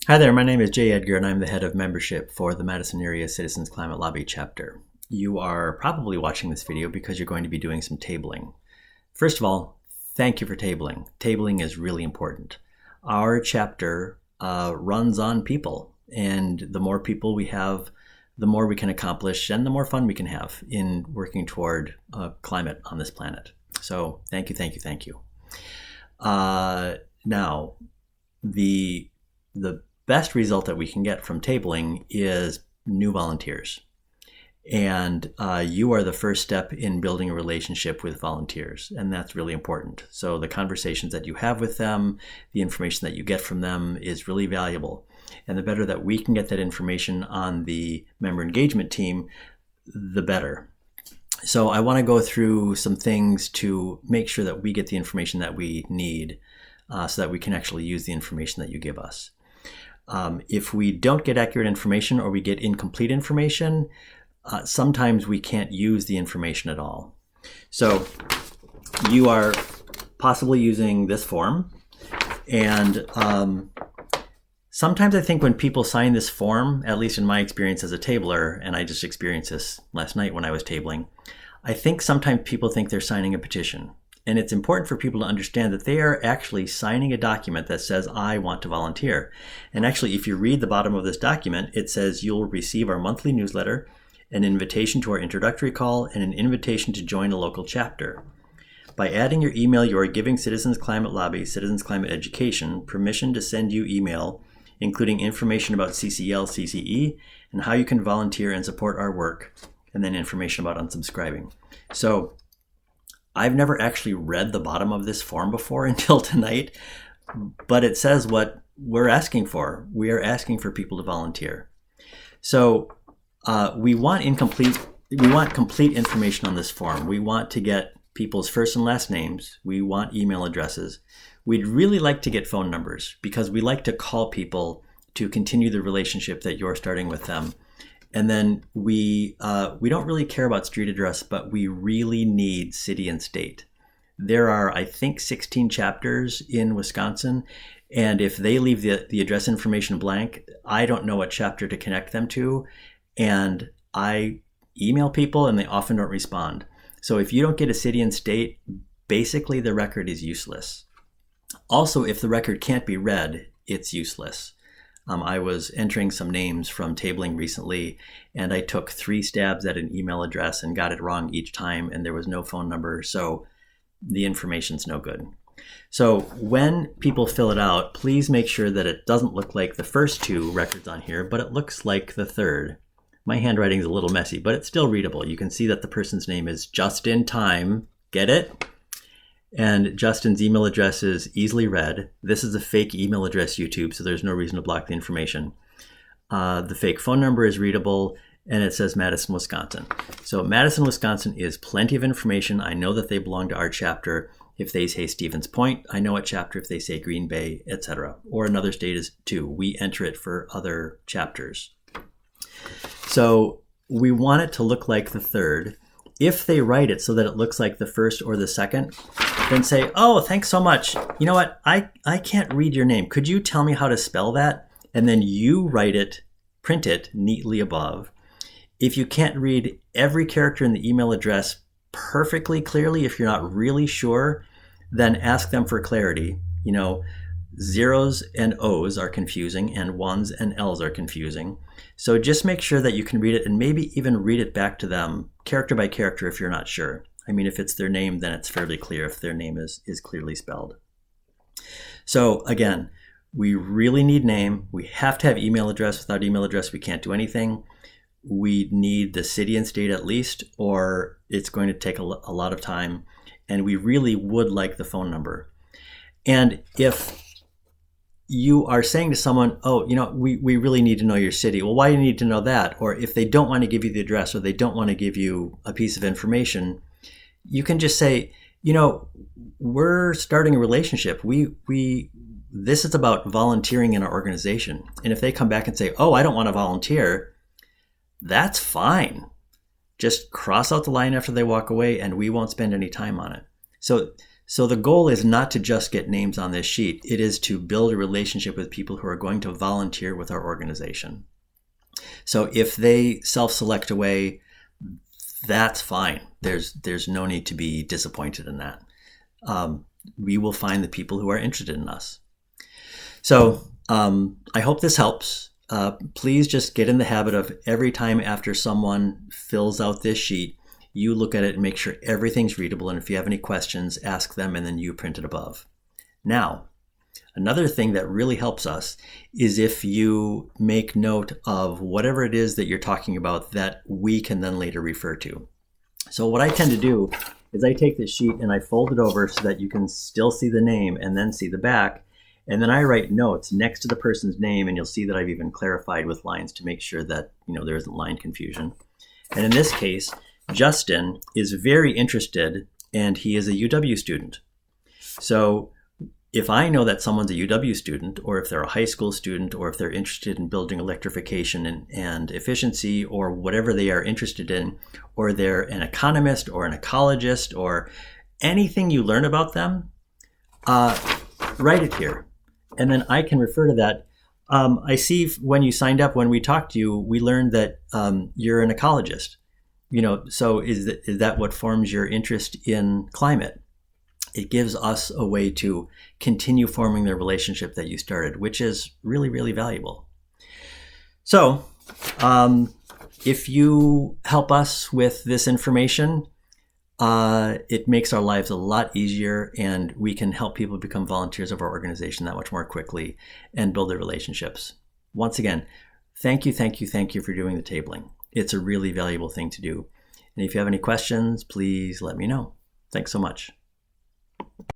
Hi there, my name is Jay Edgar and I'm the head of membership for the Madison Area Citizens Climate Lobby chapter. You are probably watching this video because you're going to be doing some tabling. First of all, thank you for tabling. Tabling is really important. Our chapter runs on people, and the more people we have, the more we can accomplish and the more fun we can have in working toward climate on this planet. So thank you, thank you, thank you. Now, the best result that we can get from tabling is new volunteers. And you are the first step in building a relationship with volunteers, and that's really important. So the conversations that you have with them, the information that you get from them is really valuable. And the better that we can get that information on the member engagement team, the better. So I want to go through some things to make sure that we get the information that we need so that we can actually use the information that you give us. If we don't get accurate information or we get incomplete information, sometimes we can't use the information at all. So you are possibly using this form, and sometimes I think when people sign this form, at least in my experience as a tabler, and I just experienced this last night when I was tabling, I think sometimes people think they're signing a petition. And it's important for people to understand that they are actually signing a document that says, I want to volunteer. And actually, if you read the bottom of this document, it says you'll receive our monthly newsletter, an invitation to our introductory call, and an invitation to join a local chapter. By adding your email, you are giving Citizens Climate Lobby, Citizens Climate Education, permission to send you email, including information about CCL, CCE, and how you can volunteer and support our work, and then information about unsubscribing. So I've never actually read the bottom of this form before until tonight, but it says what we're asking for. We are asking for people to volunteer. So we want complete information on this form. We want to get people's first and last names. We want email addresses. We'd really like to get phone numbers because we like to call people to continue the relationship that you're starting with them. And then we don't really care about street address, but we really need city and state. There are, I think, 16 chapters in Wisconsin. And if they leave the address information blank, I don't know what chapter to connect them to. And I email people and they often don't respond. So if you don't get a city and state, basically the record is useless. Also, if the record can't be read, it's useless. I was entering some names from tabling recently, and I took 3 stabs at an email address and got it wrong each time, and there was no phone number, so the information's no good. So when people fill it out, please make sure that it doesn't look like the first 2 records on here, but it looks like the third. My handwriting is a little messy, but it's still readable. You can see that the person's name is Just in Time. Get it? And Justin's email address is easily read. This is a fake email address, YouTube, so there's no reason to block the information. The fake phone number is readable, and it says Madison, Wisconsin. So Madison, Wisconsin is plenty of information. I know that they belong to our chapter. If they say Stevens Point, I know what chapter. If they say Green Bay, etc. Or another state is too. We enter it for other chapters. So we want it to look like the third. If they write it so that it looks like the first or the second, then say, oh, thanks so much. You know what? I can't read your name. Could you tell me how to spell that? And then you write it, print it neatly above. If you can't read every character in the email address perfectly clearly, if you're not really sure, then ask them for clarity. You know, zeros and O's are confusing and ones and L's are confusing. So just make sure that you can read it and maybe even read it back to them character by character if you're not sure. I mean, if it's their name, then it's fairly clear if their name is clearly spelled. So again, we really need name. We have to have email address. Without email address, we can't do anything. We need the city and state at least, or it's going to take a lot of time. And we really would like the phone number. And if you are saying to someone, oh, you know, we really need to know your city. Well, why do you need to know that? Or if they don't want to give you the address or they don't want to give you a piece of information, you can just say, you know, we're starting a relationship. This is about volunteering in our organization. And if they come back and say, oh, I don't want to volunteer, that's fine. Just cross out the line after they walk away and we won't spend any time on it. So So the goal is not to just get names on this sheet. It is to build a relationship with people who are going to volunteer with our organization. So if they self-select away, that's fine. There's no need to be disappointed in that. We will find the people who are interested in us. So I hope this helps. Please just get in the habit of every time after someone fills out this sheet, you look at it and make sure everything's readable. And if you have any questions, ask them and then you print it above. Now, another thing that really helps us is if you make note of whatever it is that you're talking about that we can then later refer to. So what I tend to do is I take this sheet and I fold it over so that you can still see the name and then see the back. And then I write notes next to the person's name, and you'll see that I've even clarified with lines to make sure that there isn't line confusion. And in this case, Justin is very interested, and he is a UW student. So if I know that someone's a UW student, or if they're a high school student, or if they're interested in building electrification and efficiency, or whatever they are interested in, or they're an economist or an ecologist, or anything you learn about them, write it here. And then I can refer to that. I see when you signed up, when we talked to you, we learned that you're an ecologist. So is that what forms your interest in climate? It gives us a way to continue forming the relationship that you started, which is really, really valuable. So if you help us with this information, it makes our lives a lot easier, and we can help people become volunteers of our organization that much more quickly and build their relationships. Once again, thank you for doing the tabling. It's a really valuable thing to do. And if you have any questions, please let me know. Thanks so much.